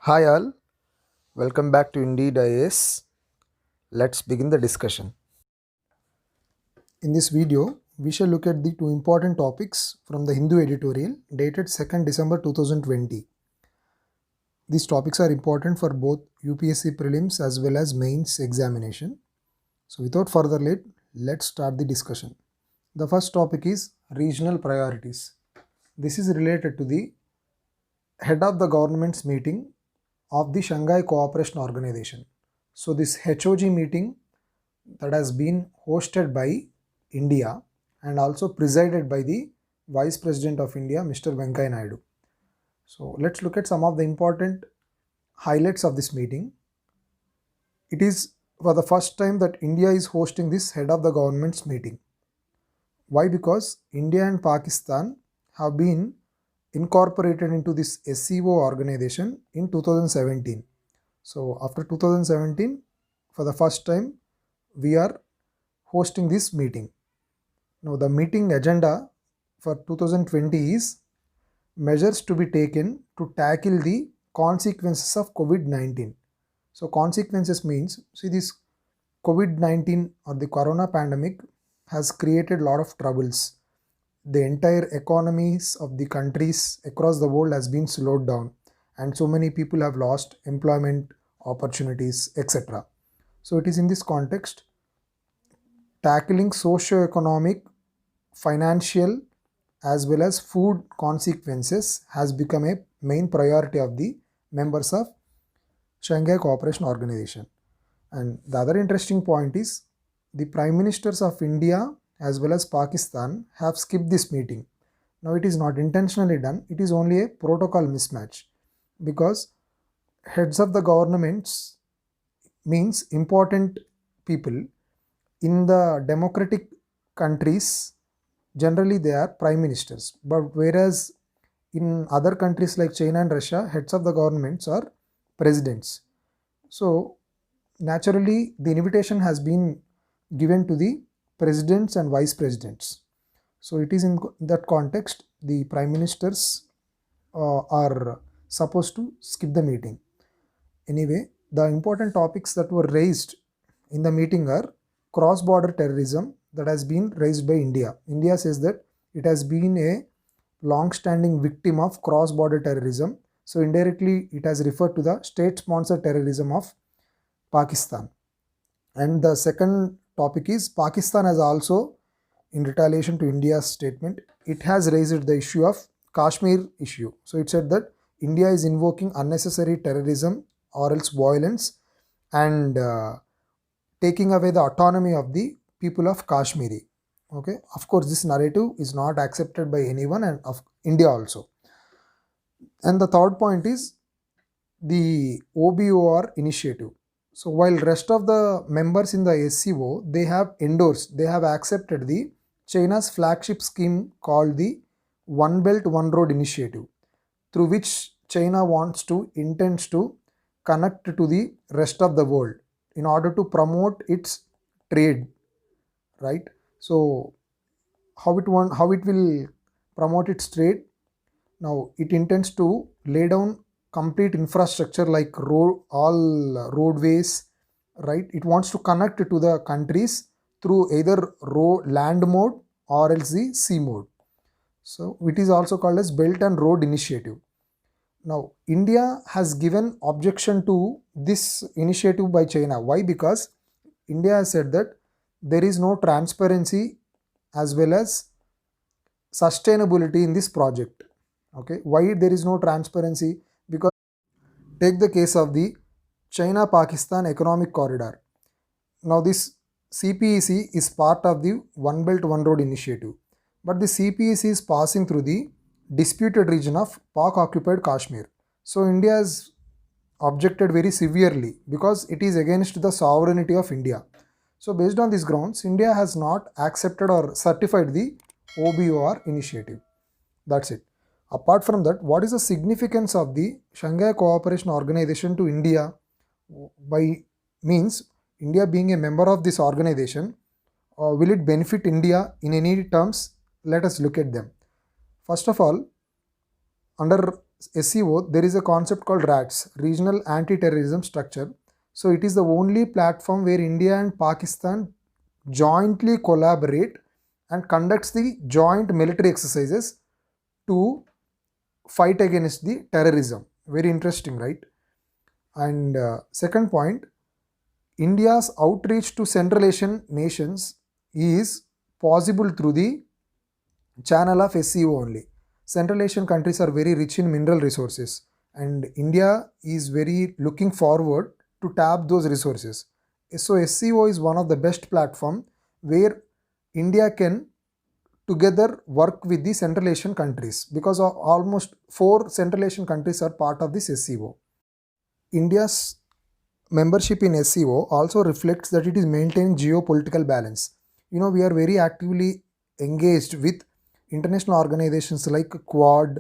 Hi all, welcome back to Indeed IAS. Let's begin the discussion. In this video, we shall look at the two important topics from the Hindu editorial dated 2nd December 2020. These topics are important for both UPSC prelims as well as mains examination. So without further delay, let's start the discussion. The first topic is regional priorities. This is related to the head of the government's meeting of the Shanghai Cooperation Organization. So this HOG meeting that has been hosted by India and also presided by the Vice President of India, Mr. Venkaiah Naidu. So let's look at some of the important highlights of this meeting. It is for the first time that India is hosting this head of the government's meeting. Why? Because India and Pakistan have been incorporated into this SCO organization in 2017. So after 2017, for the first time, we are hosting this meeting. Now the meeting agenda for 2020 is measures to be taken to tackle the consequences of COVID-19. So consequences means, see, this COVID-19 or the corona pandemic has created a lot of troubles. The entire economies of the countries across the world has been slowed down and so many people have lost employment opportunities, etc. So it is in this context tackling socio-economic, financial as well as food consequences has become a main priority of the members of Shanghai Cooperation Organization. And the other interesting point is the Prime Ministers of India as well as Pakistan have skipped this meeting. Now it is not intentionally done, it is only a protocol mismatch because heads of the governments means important people. In the democratic countries, generally they are prime ministers, but whereas in other countries like China and Russia, heads of the governments are presidents. So naturally the invitation has been given to the presidents and vice presidents. So it is in that context the prime ministers are supposed to skip the meeting. Anyway, the important topics that were raised in the meeting are cross-border terrorism that has been raised by India. India says that it has been a long-standing victim of cross-border terrorism. So indirectly, it has referred to the state-sponsored terrorism of Pakistan. And the second topic is Pakistan has also, in retaliation to India's statement, it has raised the issue of Kashmir issue. So it said that India is invoking unnecessary terrorism or else violence and taking away the autonomy of the people of Kashmiri. Okay, of course, this narrative is not accepted by anyone and of India also. And the third point is the OBOR initiative. So while rest of the members in the SCO, they have endorsed, they have accepted the China's flagship scheme called the One Belt One Road initiative, through which China intends to connect to the rest of the world in order to promote its trade, right? So how it will promote its trade? Now it intends to lay down complete infrastructure like all roadways, right? It wants to connect to the countries through either land mode or else the sea mode. So it is also called as Belt and Road Initiative. Now India has given objection to this initiative by China. Why? Because India has said that there is no transparency as well as sustainability in this project. Okay, why there is no transparency? Because take the case of the China Pakistan economic corridor. Now this CPEC is part of the One Belt One Road initiative, but the CPEC is passing through the disputed region of Pak occupied Kashmir. So India has objected very severely because it is against the sovereignty of India. So based on these grounds, India has not accepted or certified the OBOR initiative. That's it. Apart from that, what is the significance of the Shanghai Cooperation Organization to India? By means, India being a member of this organization, will it benefit India in any terms? Let us look at them. First of all, under SCO, there is a concept called RATS, Regional Anti-Terrorism Structure. So it is the only platform where India and Pakistan jointly collaborate and conducts the joint military exercises to fight against the terrorism. Very interesting, right? And second point, India's outreach to Central Asian nations is possible through the channel of SCO only. Central Asian countries are very rich in mineral resources, and India is very looking forward to tap those resources. So SCO is one of the best platform where India can together work with the Central Asian countries, because of almost 4 Central Asian countries are part of this SCO. India's membership in SCO also reflects that it is maintaining geopolitical balance. We are very actively engaged with international organizations like Quad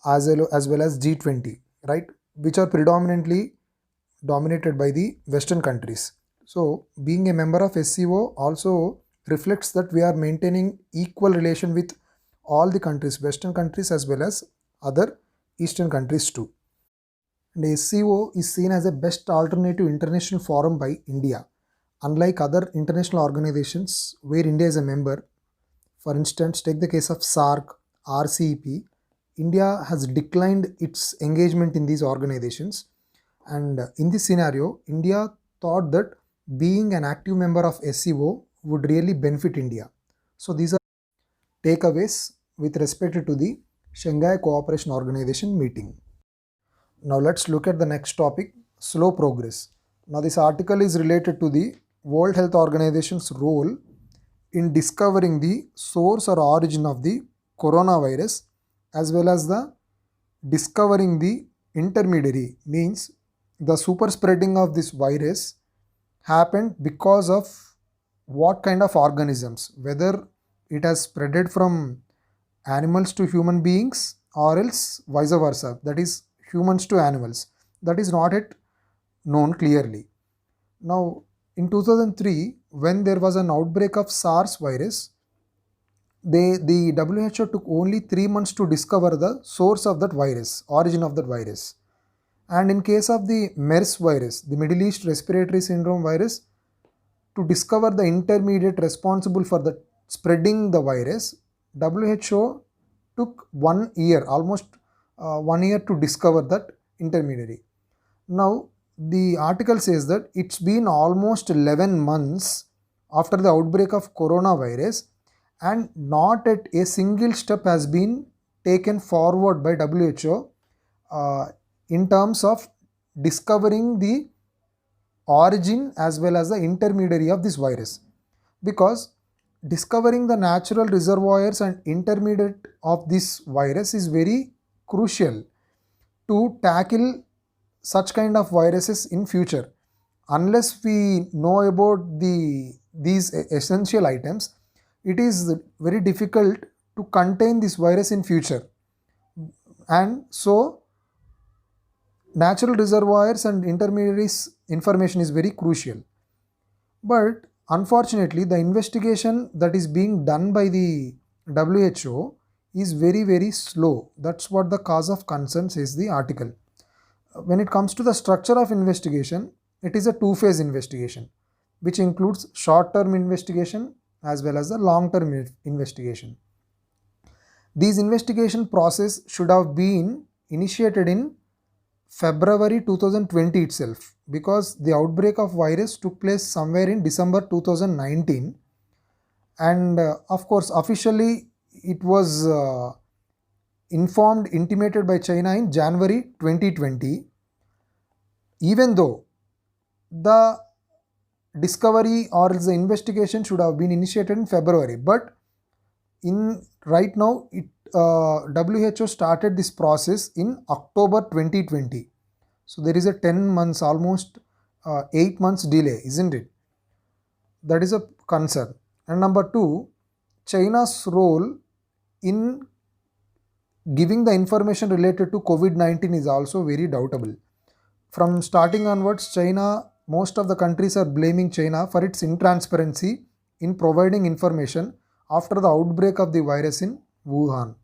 as well as G20, right, which are predominantly dominated by the Western countries. So, being a member of SCO also reflects that we are maintaining equal relation with all the countries, Western countries as well as other Eastern countries too. And SCO is seen as a best alternative international forum by India. Unlike other international organizations where India is a member, for instance, take the case of SAARC, RCEP, India has declined its engagement in these organizations. And in this scenario, India thought that being an active member of SCO would really benefit India. So these are takeaways with respect to the Shanghai Cooperation Organization meeting. Now let's look at the next topic, slow progress. Now this article is related to the World Health Organization's role in discovering the source or origin of the coronavirus, as well as the discovering the intermediary, means the super spreading of this virus happened because of what kind of organisms, whether it has spreaded from animals to human beings or else vice versa, that is humans to animals. That is not yet known clearly. Now in 2003, when there was an outbreak of SARS virus, the WHO took only 3 months to discover the source of that virus, origin of that virus. And in case of the MERS virus, the Middle East Respiratory Syndrome virus, to discover the intermediate responsible for the spreading the virus, WHO took 1 year, almost 1 year to discover that intermediary. Now the article says that it's been almost 11 months after the outbreak of coronavirus, and not at a single step has been taken forward by WHO in terms of discovering the origin as well as the intermediary of this virus, because discovering the natural reservoirs and intermediate of this virus is very crucial to tackle such kind of viruses in future. Unless we know about these essential items, it is very difficult to contain this virus in future. And so natural reservoirs and intermediaries information is very crucial. But unfortunately, the investigation that is being done by the WHO is very slow. That's what the cause of concern, says the article. When it comes to the structure of investigation, it is a two-phase investigation, which includes short-term investigation as well as the long-term investigation. These investigation process should have been initiated in February 2020 itself, because the outbreak of virus took place somewhere in December 2019, and of course officially it was intimated by China in January 2020, even though the discovery or the investigation should have been initiated in February. But in right now, WHO started this process in October 2020. So there is a 10 months, almost 8 months delay, isn't it? That is a concern. And number two, China's role in giving the information related to COVID-19 is also very doubtable. From starting onwards, most of the countries are blaming China for its intransparency in providing information after the outbreak of the virus in Wuhan.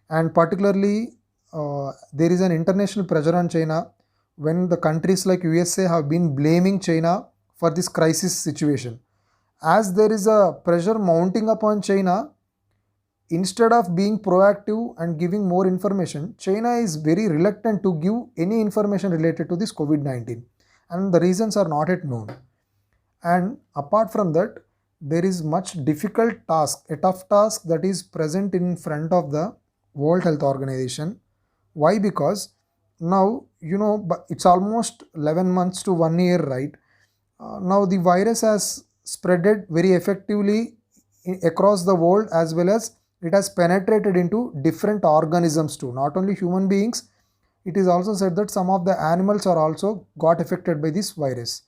And particularly there is an international pressure on China, when the countries like USA have been blaming China for this crisis situation. As there is a pressure mounting upon China, instead of being proactive and giving more information, China is very reluctant to give any information related to this COVID-19, and the reasons are not yet known. And apart from that, there is much difficult task, a tough task that is present in front of the World Health Organization. Why? Because now, but it's almost 11 months to 1 year, right? Now the virus has spreaded very effectively across the world, as well as it has penetrated into different organisms too, not only human beings. It is also said that some of the animals are also got affected by this virus.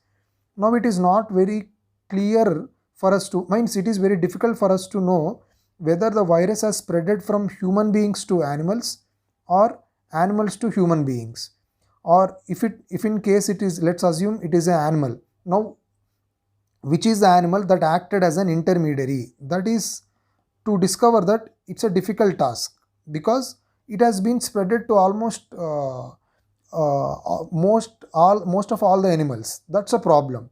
Now it is not very clear for us to, means it is very difficult for us to know whether the virus has spreaded from human beings to animals or animals to human beings, or if in case it is, let's assume it is an animal. Now which is the animal that acted as an intermediary? That is to discover that it's a difficult task, because it has been spreaded to almost most of all the animals. That's a problem.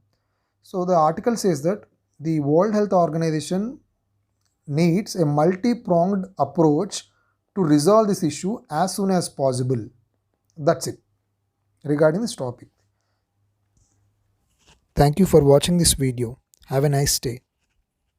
So the article says that the World Health Organization needs a multi-pronged approach to resolve this issue as soon as possible. That's it regarding this topic. Thank you for watching this video. Have a nice day.